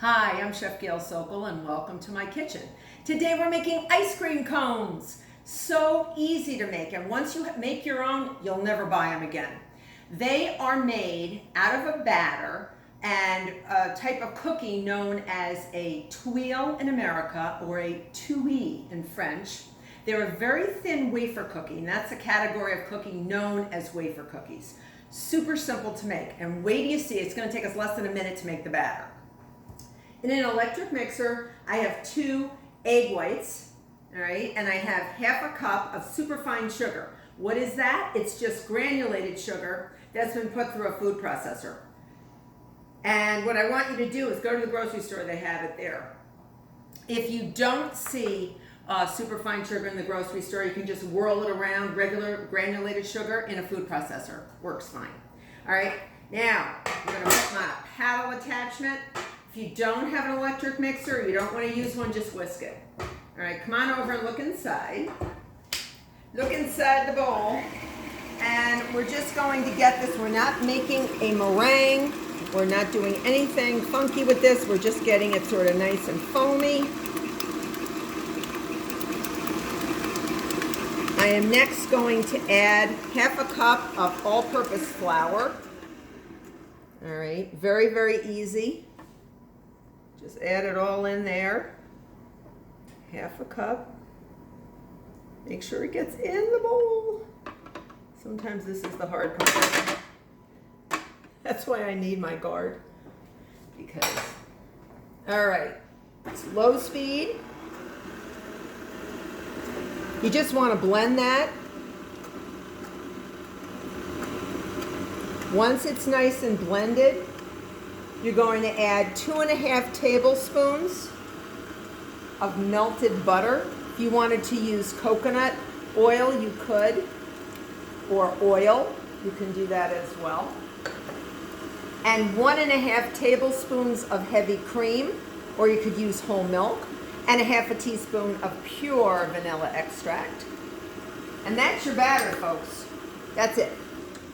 Hi, I'm Chef Gail Sokol and welcome to my kitchen. Today we're making ice cream cones. So easy to make, and once you make your own, you'll never buy them again. They are made out of a batter and a type of cookie known as a tuile in America or a tuile in French. They're a very thin wafer cookie, and that's a category of cookie known as wafer cookies. Super simple to make, and wait till you see, it's going to take us less than a minute to make the batter. In an electric mixer, I have 2 egg whites, all right, and I have half a cup of superfine sugar. What is that? It's just granulated sugar that's been put through a food processor. And what I want you to do is go to the grocery store, they have it there. If you don't see superfine sugar in the grocery store, you can just whirl it around regular granulated sugar in a food processor. Works fine. All right, now I'm gonna put my paddle attachment. If you don't have an electric mixer, you don't want to use one, just whisk it. All right, come on over and look inside. Look inside the bowl, and we're just going to get this. We're not making a meringue. We're not doing anything funky with this. We're just getting it sort of nice and foamy. I am next going to add half a cup of all-purpose flour. All right, very, very easy. Just add it all in there. Half a cup. Make sure it gets in the bowl. Sometimes this is the hard part. That's why I need my guard. Because, all right, it's low speed. You just want to blend that. Once it's nice and blended, you're going to add 2.5 tablespoons of melted butter. If you wanted to use coconut oil, you could, or oil, you can do that as well. And 1.5 tablespoons of heavy cream, or you could use whole milk, and 1/2 teaspoon of pure vanilla extract. And that's your batter, folks. That's it.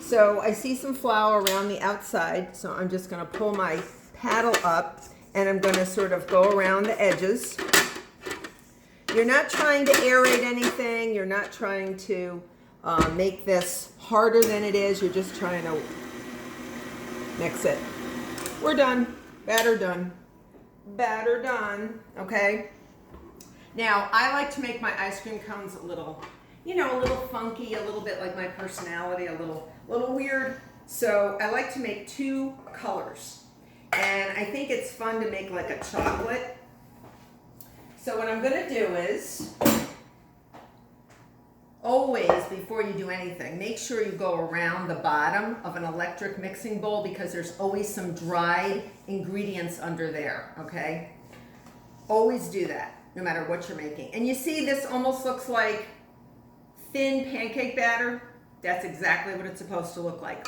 So I see some flour around the outside, so I'm just going to pull my paddle up and I'm going to sort of go around the edges. You're not trying to aerate anything. You're not trying to make this harder than it is. You're just trying to mix it. We're done. Batter done. Batter done. Okay? Now, I like to make my ice cream cones a little, you know, a little funky, a little bit like my personality, a little weird. So I like to make 2 colors. And I think it's fun to make like a chocolate. So what I'm gonna do is, always before you do anything, make sure you go around the bottom of an electric mixing bowl because there's always some dried ingredients under there, okay? Always do that, no matter what you're making. And you see this almost looks like thin pancake batter. That's exactly what it's supposed to look like.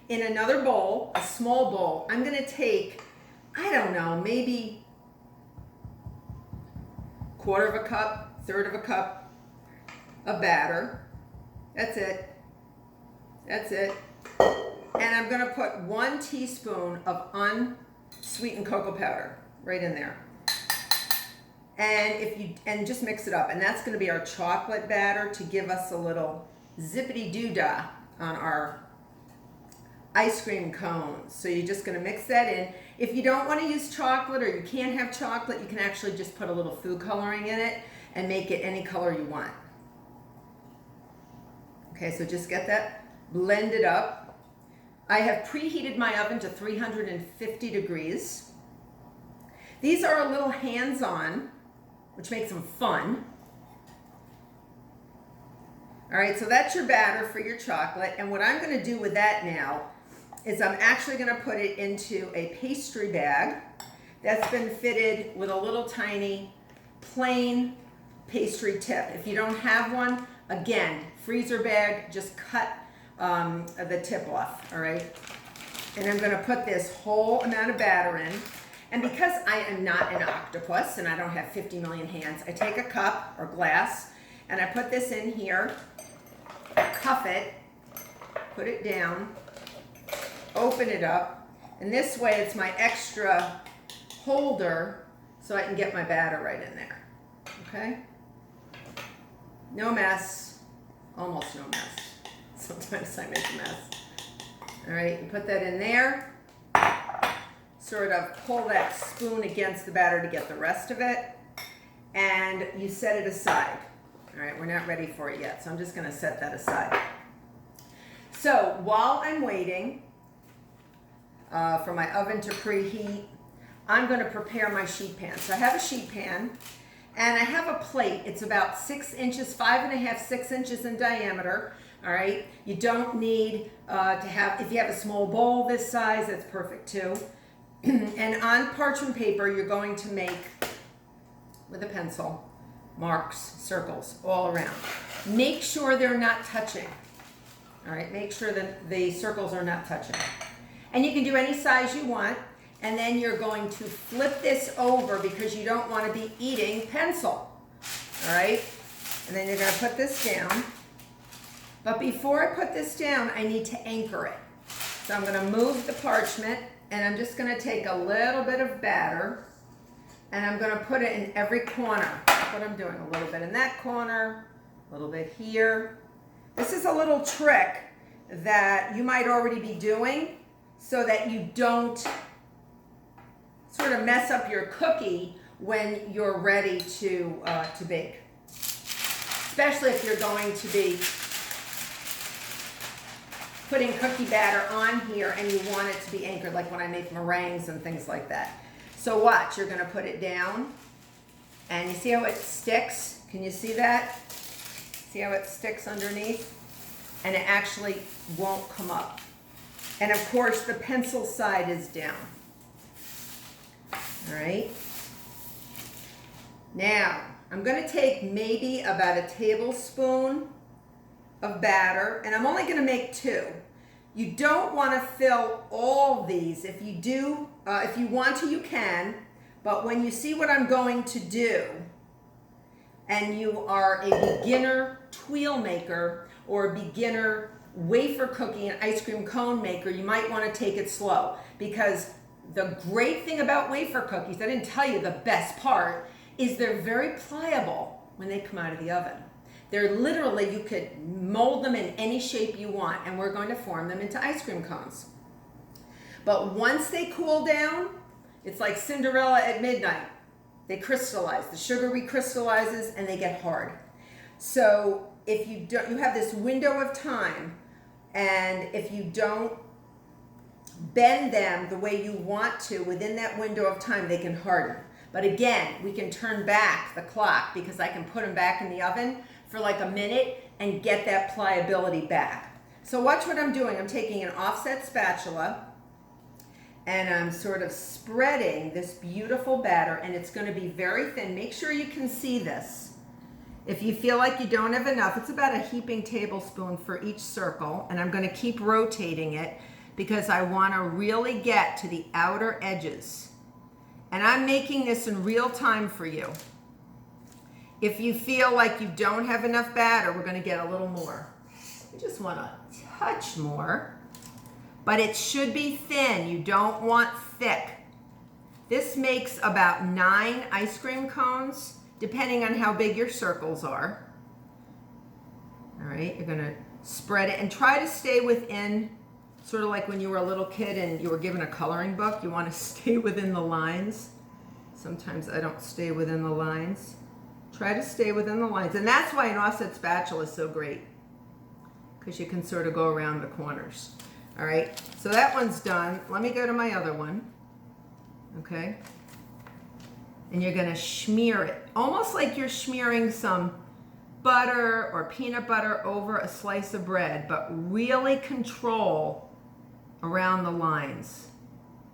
In another bowl, a small bowl, I'm gonna take, I don't know, maybe 1/4 cup, 1/3 cup of batter. That's it. That's it. And I'm gonna put 1 teaspoon of unsweetened cocoa powder right in there. And just mix it up. And that's gonna be our chocolate batter to give us a little zippity-doo-dah on our ice cream cones. So you're just gonna mix that in. If you don't wanna use chocolate or you can't have chocolate, you can actually just put a little food coloring in it and make it any color you want. Okay, so just get that blended up. I have preheated my oven to 350 degrees. These are a little hands-on, which makes them fun. All right, so that's your batter for your chocolate. And what I'm gonna do with that now is I'm actually gonna put it into a pastry bag that's been fitted with a little tiny plain pastry tip. If you don't have one, again, freezer bag, just cut the tip off, all right? And I'm gonna put this whole amount of batter in. And because I am not an octopus and I don't have 50 million hands, I take a cup or glass and I put this in here, cuff it, put it down, open it up, and this way it's my extra holder so I can get my batter right in there, okay? No mess, almost no mess. Sometimes I make a mess. All right, you put that in there, sort of pull that spoon against the batter to get the rest of it, and you set it aside. All right, we're not ready for it yet, so I'm just gonna set that aside. So while I'm waiting for my oven to preheat, I'm gonna prepare my sheet pan. So I have a sheet pan, and I have a plate. It's about 6 inches, 5.5, 6 inches in diameter. All right, you don't need to have, if you have a small bowl this size, that's perfect too. And on parchment paper, you're going to make, with a pencil, marks, circles all around. Make sure they're not touching. All right, make sure that the circles are not touching. And you can do any size you want. And then you're going to flip this over because you don't want to be eating pencil. All right, and then you're going to put this down. But before I put this down, I need to anchor it. So I'm going to move the parchment, and I'm just going to take a little bit of batter, and I'm going to put it in every corner. That's what I'm doing. A little bit in that corner, a little bit here. This is a little trick that you might already be doing so that you don't sort of mess up your cookie when you're ready to bake. Especially if you're going to be putting cookie batter on here and you want it to be anchored, like when I make meringues and things like that. So watch, you're gonna put it down, and you see how it sticks? Can you see that? See how it sticks underneath? And it actually won't come up. And of course, the pencil side is down. All right. Now, I'm gonna take maybe about a tablespoon of batter, and I'm only gonna make 2. You don't wanna fill all these. If you do, if you want to, you can, but when you see what I'm going to do, and you are a beginner tuile maker or a beginner wafer cookie and ice cream cone maker, you might wanna take it slow, because the great thing about wafer cookies, I didn't tell you the best part, is they're very pliable when they come out of the oven. They're literally, you could mold them in any shape you want, and we're going to form them into ice cream cones. But once they cool down, it's like Cinderella at midnight. They crystallize, the sugar recrystallizes and they get hard. So if you don't, you have this window of time, and if you don't bend them the way you want to within that window of time, they can harden. But again, we can turn back the clock because I can put them back in the oven for like a minute and get that pliability back. So watch what I'm doing. I'm taking an offset spatula and I'm sort of spreading this beautiful batter, and it's going to be very thin. Make sure you can see this. If you feel like you don't have enough, it's about a heaping tablespoon for each circle, and I'm going to keep rotating it because I want to really get to the outer edges. And I'm making this in real time for you. If you feel like you don't have enough batter, we're going to get a little more. You just want a touch more, but it should be thin. You don't want thick. This makes about 9 ice cream cones, depending on how big your circles are. All right, you're going to spread it and try to stay within, sort of like when you were a little kid and you were given a coloring book, you want to stay within the lines. Sometimes I don't stay within the lines. Try to stay within the lines. And that's why an offset spatula is so great, because you can sort of go around the corners. All right, so that one's done. Let me go to my other one, okay? And you're gonna smear it, almost like you're smearing some butter or peanut butter over a slice of bread, but really control around the lines,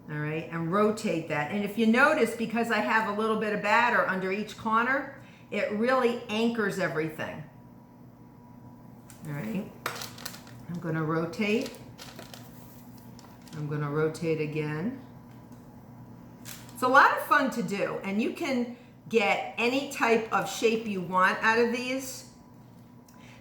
all right? And rotate that. And if you notice, because I have a little bit of batter under each corner, it really anchors everything, all right? I'm gonna rotate. I'm gonna rotate again. It's a lot of fun to do, and you can get any type of shape you want out of these.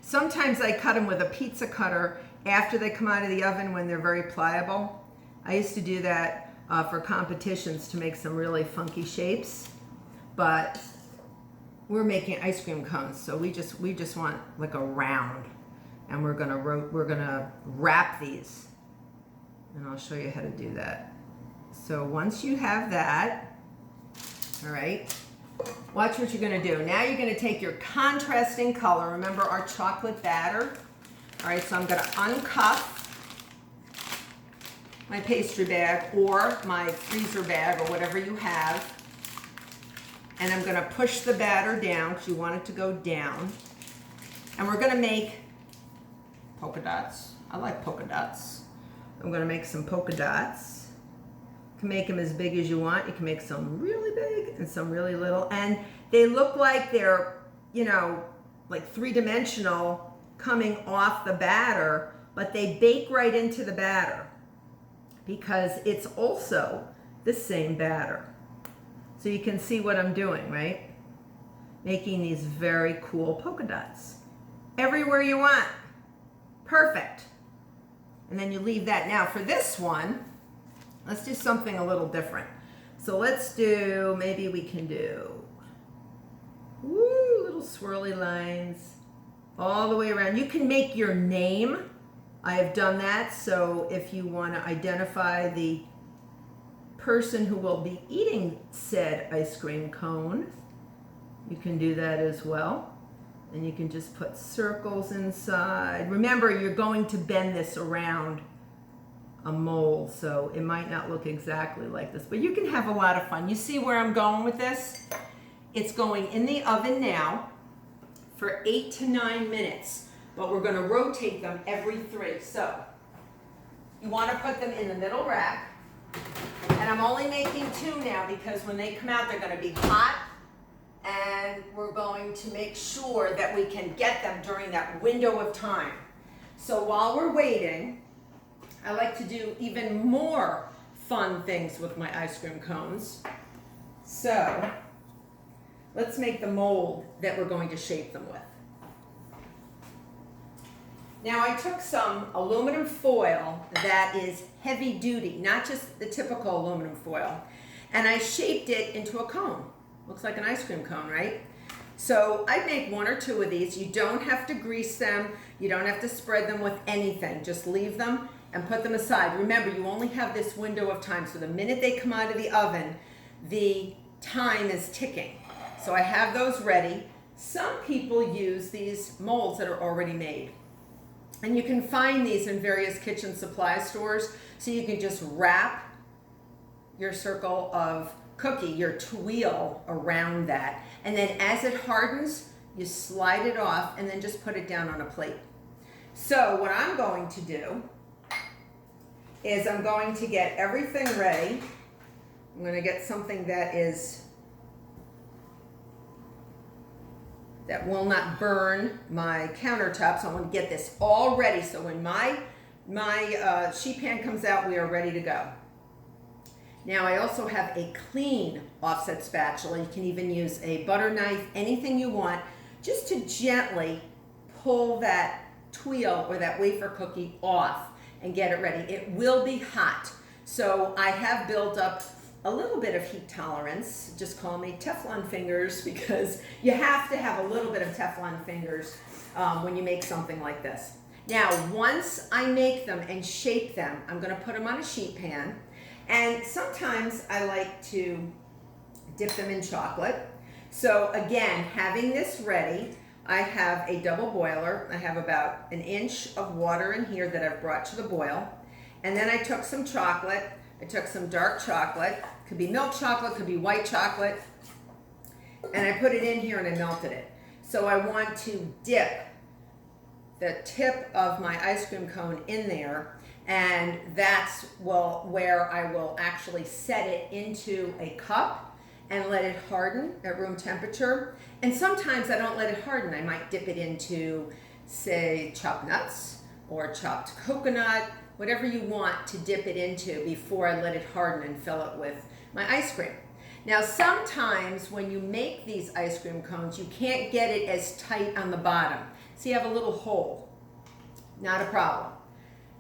Sometimes I cut them with a pizza cutter after they come out of the oven when they're very pliable. I used to do that for competitions to make some really funky shapes, but we're making ice cream cones, so we just want like a round, and we're gonna wrap these, and I'll show you how to do that. So once you have that, all right, watch what you're gonna do. Now you're gonna take your contrasting color. Remember our chocolate batter? All right, so I'm gonna uncuff my pastry bag or my freezer bag or whatever you have. And I'm gonna push the batter down because you want it to go down. And we're gonna make polka dots. I like polka dots. I'm gonna make some polka dots. You can make them as big as you want. You can make some really big and some really little. And they look like they're, you know, like three-dimensional coming off the batter, but they bake right into the batter because it's also the same batter. So you can see what I'm doing, right? Making these very cool polka dots. Everywhere you want. Perfect. And then you leave that. Now for this one, let's do something a little different. So let's do, maybe we can do, little swirly lines all the way around. You can make your name. I have done that. So if you want to identify the person who will be eating said ice cream cone, you can do that as well. And you can just put circles inside. Remember, you're going to bend this around a mold, so it might not look exactly like this, but you can have a lot of fun. You see where I'm going with this? It's going in the oven now for 8 to 9 minutes, but we're gonna rotate them every 3. So you wanna put them in the middle rack. And I'm only making 2 now because when they come out, they're gonna be hot, and we're going to make sure that we can get them during that window of time. So while we're waiting, I like to do even more fun things with my ice cream cones. So let's make the mold that we're going to shape them with. Now I took some aluminum foil that is heavy duty, not just the typical aluminum foil, and I shaped it into a cone. Looks like an ice cream cone, right? So I'd make 1 or 2 of these. You don't have to grease them. You don't have to spread them with anything. Just leave them and put them aside. Remember, you only have this window of time. So the minute they come out of the oven, the time is ticking. So I have those ready. Some people use these molds that are already made. And you can find these in various kitchen supply stores. So you can just wrap your circle of cookie, your tuile, around that. And then as it hardens, you slide it off and then just put it down on a plate. So what I'm going to do is I'm going to get everything ready. I'm going to get something that will not burn my countertops. I want to get this all ready so when my sheet pan comes out, we are ready to go. Now I also have a clean offset spatula. You can even use a butter knife, anything you want, just to gently pull that tuile or that wafer cookie off and get it ready. It will be hot. So I have built up a little bit of heat tolerance. Just call me Teflon fingers, because you have to have a little bit of Teflon fingers when you make something like this. Now, once I make them and shape them, I'm gonna put them on a sheet pan. And sometimes I like to dip them in chocolate. So again, having this ready, I have a double boiler. I have about 1 inch of water in here that I've brought to the boil. And then I took some chocolate. I took some dark chocolate. Could be milk chocolate, could be white chocolate. And I put it in here and I melted it. So I want to dip the tip of my ice cream cone in there, and that's where I will actually set it into a cup and let it harden at room temperature. And sometimes I don't let it harden. I might dip it into, say, chopped nuts or chopped coconut, whatever you want to dip it into before I let it harden and fill it with my ice cream. Now, sometimes when you make these ice cream cones, you can't get it as tight on the bottom. So you have a little hole. Not a problem.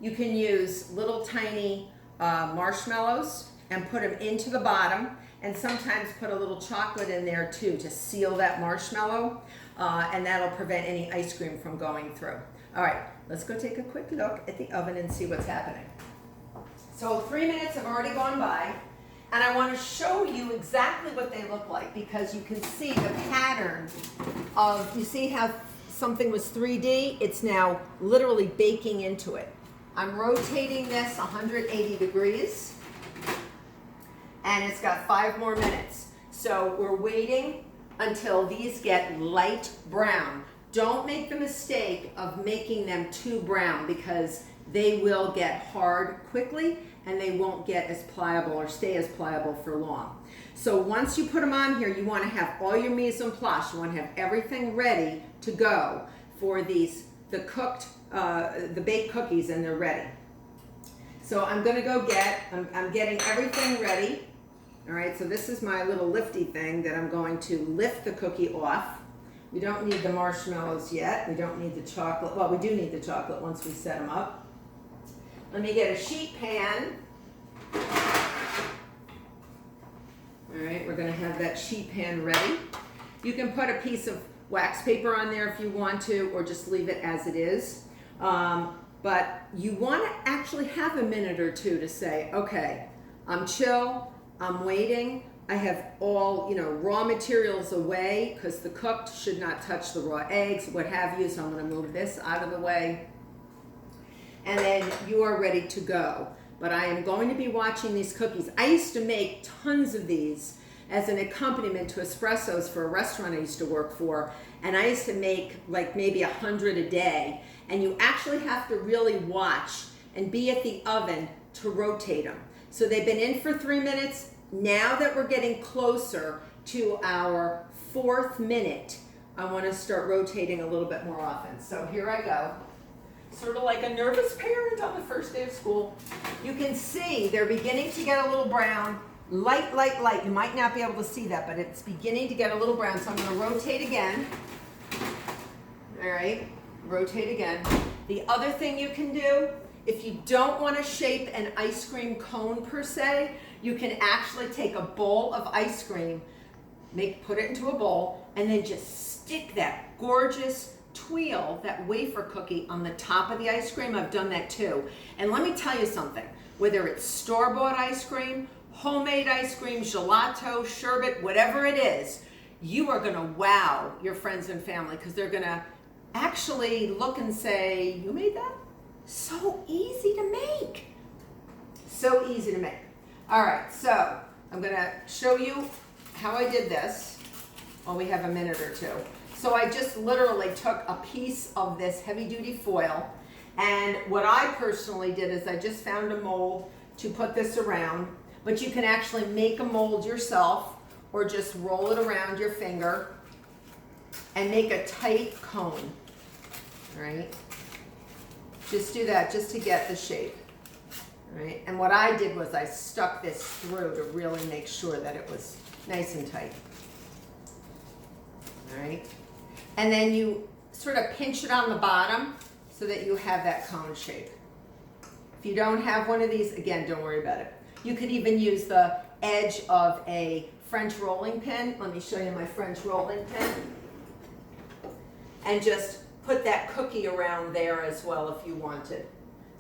You can use little tiny marshmallows and put them into the bottom, and sometimes put a little chocolate in there too to seal that marshmallow, and that'll prevent any ice cream from going through. All right, let's go take a quick look at the oven and see what's happening. So 3 minutes have already gone by, and I want to show you exactly what they look like because you can see the pattern of, you see how something was 3D? It's now literally baking into it. I'm rotating this 180 degrees, and it's got 5 more minutes. So we're waiting until these get light brown. Don't make the mistake of making them too brown because they will get hard quickly and they won't get as pliable or stay as pliable for long. So once you put them on here, you want to have all your mise en place. You want to have everything ready to go for the baked cookies, and they're ready. So I'm going to go I'm getting everything ready. All right, so this is my little lifty thing that I'm going to lift the cookie off. We don't need the marshmallows yet. We don't need the chocolate. Well, we do need the chocolate once we set them up. Let me get a sheet pan. All right, we're going to have that sheet pan ready. You can put a piece of wax paper on there if you want to, or just leave it as it is. But you want to actually have a minute or two to say, okay, I'm chill, I'm waiting. I have all, raw materials away because the cooked should not touch the raw eggs, what have you. So I'm going to move this out of the way. And then you are ready to go. But I am going to be watching these cookies. I used to make tons of these as an accompaniment to espressos for a restaurant I used to work for. And I used to make like maybe 100 a day. And you actually have to really watch and be at the oven to rotate them. So they've been in for 3 minutes. Now that we're getting closer to our 4th minute, I want to start rotating a little bit more often. So here I go. Sort of like a nervous parent on the first day of school. You can see they're beginning to get a little brown. Light, light, light. You might not be able to see that, but it's beginning to get a little brown. So I'm going to rotate again. All right, rotate again. The other thing you can do, if you don't want to shape an ice cream cone per se, you can actually take a bowl of ice cream, put it into a bowl, and then just stick that gorgeous tuile, that wafer cookie, on the top of the ice cream. I've done that too. And let me tell you something, whether it's store-bought ice cream, homemade ice cream, gelato, sherbet, whatever it is, you are gonna wow your friends and family because they're gonna actually look and say, you made that? So easy to make. So easy to make. All right, so I'm gonna show you how I did this while we have a minute or two. So I just literally took a piece of this heavy-duty foil, and what I personally did is I just found a mold to put this around, but you can actually make a mold yourself or just roll it around your finger and make a tight cone, all right? Just do that just to get the shape, all right? And what I did was I stuck this through to really make sure that it was nice and tight, all right? And then you sort of pinch it on the bottom so that you have that cone shape. If you don't have one of these, again, don't worry about it. You could even use the edge of a French rolling pin. Let me show you my French rolling pin. And just put that cookie around there as well if you wanted.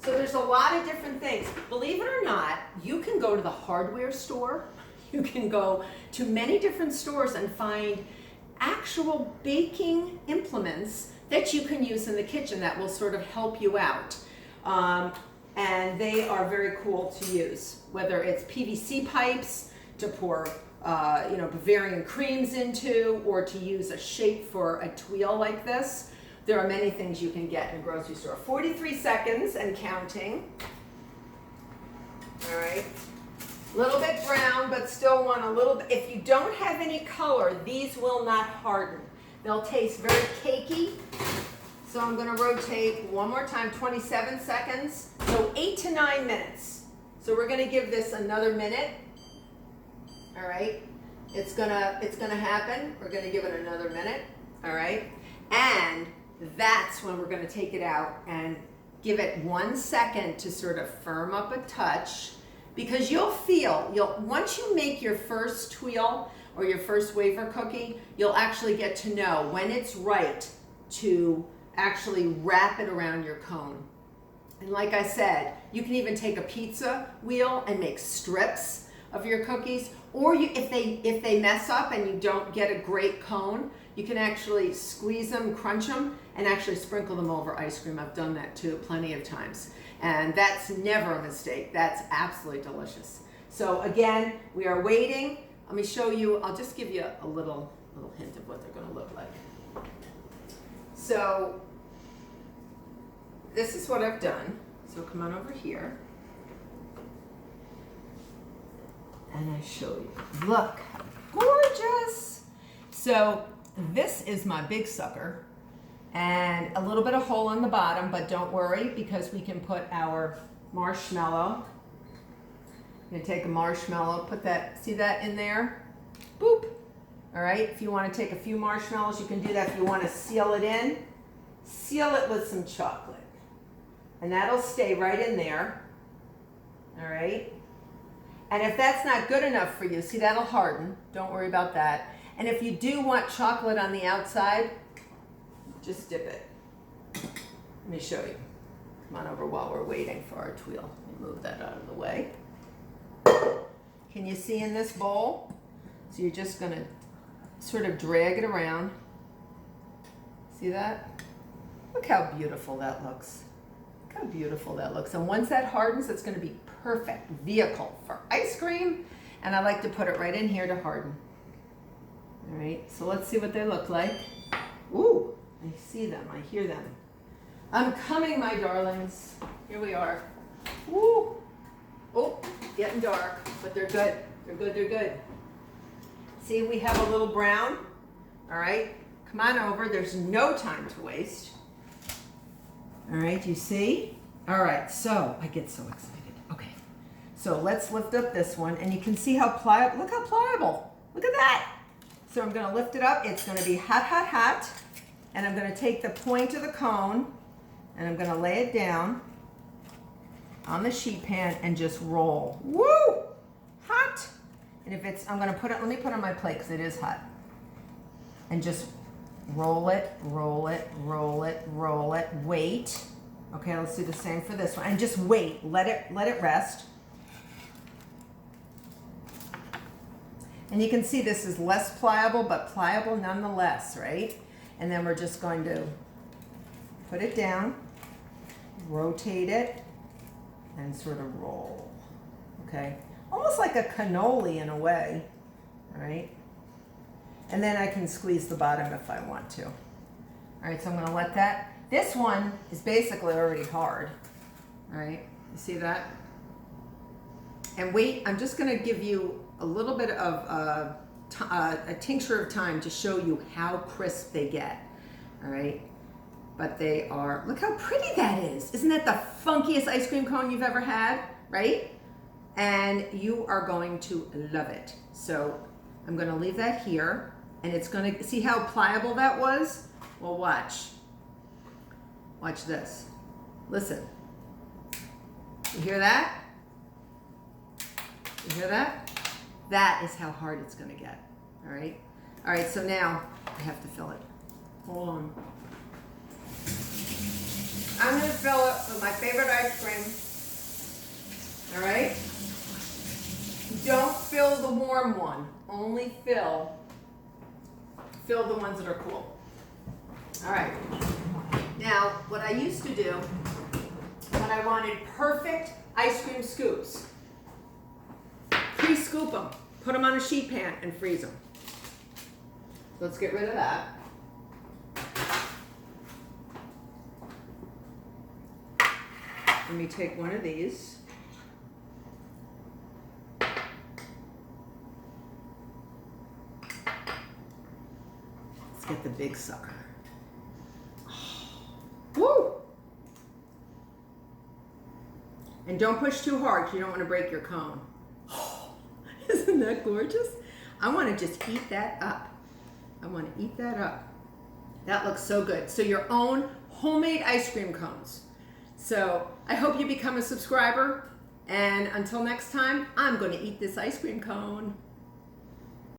So there's a lot of different things. Believe it or not, you can go to the hardware store. You can go to many different stores and find actual baking implements that you can use in the kitchen that will sort of help you out. And they are very cool to use, whether it's PVC pipes to pour Bavarian creams into, or to use a shape for a tuile like this. There are many things you can get in a grocery store. 43 seconds and counting. All right. A little bit brown, but still want a little bit. If you don't have any color, these will not harden. They'll taste very cakey. So I'm going to rotate one more time, 27 seconds. So 8 to 9 minutes. So we're going to give this another minute. All right. It's gonna happen. We're going to give it another minute. All right. And that's when we're going to take it out and give it 1 second to sort of firm up a touch. because you'll feel, once you make your first tuile or your first wafer cookie, you'll actually get to know when it's right to actually wrap it around your cone. And like I said, you can even take a pizza wheel and make strips of your cookies, or if they mess up and you don't get a great cone, you can actually squeeze them, crunch them, and actually sprinkle them over ice cream. I've done that too plenty of times. And that's never a mistake. That's absolutely delicious. So again, we are waiting. Let me show you, I'll just give you a little hint of what they're gonna look like. So this is what I've done. So come on over here. And I show you. Look, gorgeous. So this is my big sucker. And a little bit of hole in the bottom, but don't worry because we can put our marshmallow. I'm gonna take a marshmallow, put that, see that in there? Boop. All right, if you wanna take a few marshmallows, you can do that. If you wanna seal it in, seal it with some chocolate. And that'll stay right in there, all right? And if that's not good enough for you, see that'll harden, don't worry about that. And if you do want chocolate on the outside, just dip it. Let me show you. Come on over while we're waiting for our tuile. Let me move that out of the way. Can you see in this bowl? So you're just gonna sort of drag it around. See that? Look how beautiful that looks. Look how beautiful that looks. And once that hardens, it's gonna be perfect vehicle for ice cream. And I like to put it right in here to harden. All right, so let's see what they look like. Ooh. I see them, I hear them. I'm coming, my darlings. Here we are. Woo! Oh, getting dark, but they're good. They're good, they're good. See, we have a little brown. All right, come on over. There's no time to waste. All right, you see? All right, so I get so excited. Okay, so let's lift up this one, and you can see how pliable, look how pliable. Look at that. So I'm gonna lift it up. It's gonna be hot, hot, hot. And I'm going to take the point of the cone and I'm going to lay it down on the sheet pan and just roll. Woo! Hot! And if it's, I'm going to put it, let me put it on my plate because it is hot. And just roll it, roll it, roll it, roll it, wait. Okay, let's do the same for this one. And just wait, let it rest. And you can see this is less pliable, but pliable nonetheless, right? And then we're just going to put it down, rotate it, and sort of roll, okay? Almost like a cannoli in a way, all right? And then I can squeeze the bottom if I want to. All right, so I'm gonna let that. This one is basically already hard, all right? You see that? And wait, I'm just gonna give you a little bit of a tincture of time to show you how crisp they get, all right? But they are, look how pretty that is. Isn't that the funkiest ice cream cone you've ever had, right? And you are going to love it. So I'm gonna leave that here, and it's gonna, see how pliable that was? Well, watch. Watch this. Listen. You hear that? You hear that? That is how hard it's gonna get, all right? All right, so now I have to fill it. Hold on. I'm gonna fill it with my favorite ice cream, all right? Don't fill the warm one, only fill the ones that are cool. All right, now what I used to do when I wanted perfect ice cream scoops, pre-scoop them, put them on a sheet pan and freeze them. Let's get rid of that. Let me take one of these. Let's get the big sucker. Woo! And don't push too hard because you don't want to break your cone. Isn't that gorgeous? I want to just eat that up. I want to eat that up. That looks so good. So your own homemade ice cream cones. So I hope you become a subscriber. And until next time, I'm going to eat this ice cream cone.